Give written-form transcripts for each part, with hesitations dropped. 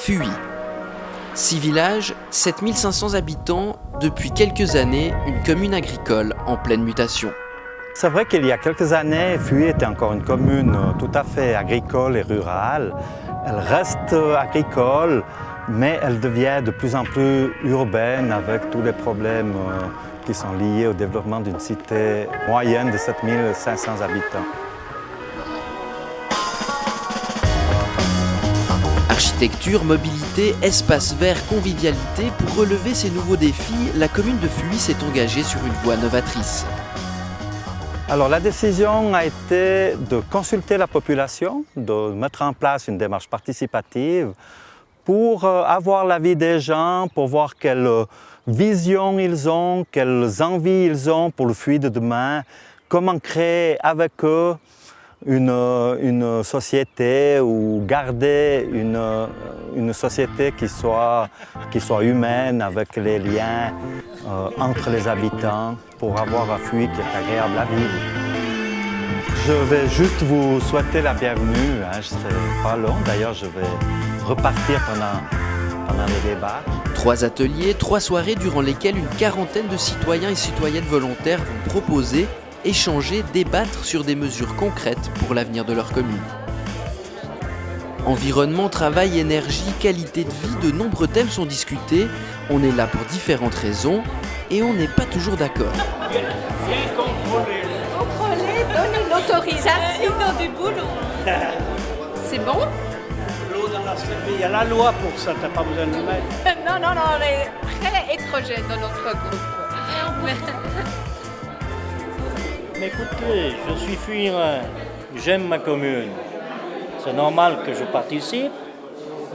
Fuy. 6 villages, 7500 habitants, depuis quelques années, une commune agricole en pleine mutation. C'est vrai qu'il y a quelques années, Fuy était encore une commune tout à fait agricole et rurale. Elle reste agricole, mais elle devient de plus en plus urbaine avec tous les problèmes qui sont liés au développement d'une cité moyenne de 7500 habitants. Architecture, mobilité, espace vert, convivialité, pour relever ces nouveaux défis, la commune de Fuy s'est engagée sur une voie novatrice. Alors la décision a été de consulter la population, de mettre en place une démarche participative pour avoir l'avis des gens, pour voir quelle vision ils ont, quelles envies ils ont pour le Fuy de demain, comment créer avec eux une société ou garder une société qui soit humaine avec les liens entre les habitants pour avoir un Fuy qui est agréable à vivre. Je vais juste vous souhaiter la bienvenue, je ne serai pas long, d'ailleurs je vais repartir pendant les débats. 3 ateliers, 3 soirées durant lesquelles une quarantaine de citoyens et citoyennes volontaires vont proposer, échanger, débattre sur des mesures concrètes pour l'avenir de leur commune. Environnement, travail, énergie, qualité de vie, de nombreux thèmes sont discutés. On est là pour différentes raisons et on n'est pas toujours d'accord. Contrôler, donner l'autorisation. Ils ont du boulot. C'est bon? L'eau dans la cervelle, il y a la loi pour ça, t'as pas besoin de le mettre. Non, on est très hétérogène dans notre groupe. Mais écoutez, je suis fuirin, j'aime ma commune. C'est normal que je participe.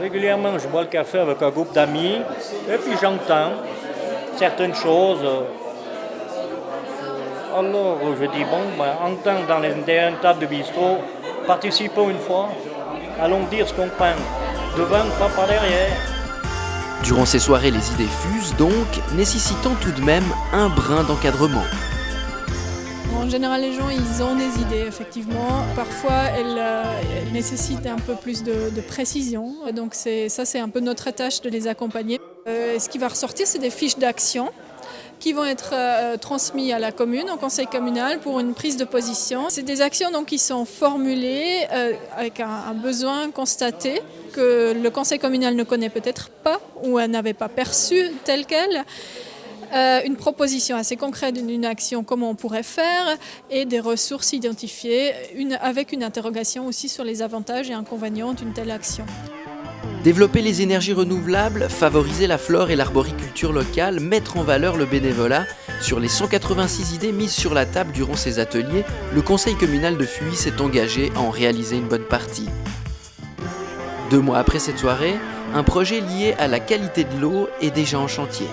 Régulièrement, je bois le café avec un groupe d'amis et puis j'entends certaines choses. Alors, je dis, entends dans les tables de bistrot, participons une fois, allons dire ce qu'on pense, devant, pas par derrière. Durant ces soirées, les idées fusent donc, nécessitant tout de même un brin d'encadrement. En général, les gens, ils ont des idées, effectivement. Parfois, elles nécessitent un peu plus de précision. Donc c'est un peu notre tâche de les accompagner. Ce qui va ressortir, c'est des fiches d'action qui vont être transmises à la commune, au conseil communal, pour une prise de position. C'est des actions donc, qui sont formulées avec un besoin constaté que le conseil communal ne connaît peut-être pas ou n'avait pas perçu tel quel. Une proposition assez concrète d'une action, comment on pourrait faire, et des ressources identifiées, avec une interrogation aussi sur les avantages et inconvénients d'une telle action. Développer les énergies renouvelables, favoriser la flore et l'arboriculture locale, mettre en valeur le bénévolat. Sur les 186 idées mises sur la table durant ces ateliers, le conseil communal de Fuy s'est engagé à en réaliser une bonne partie. 2 mois après cette soirée, un projet lié à la qualité de l'eau est déjà en chantier.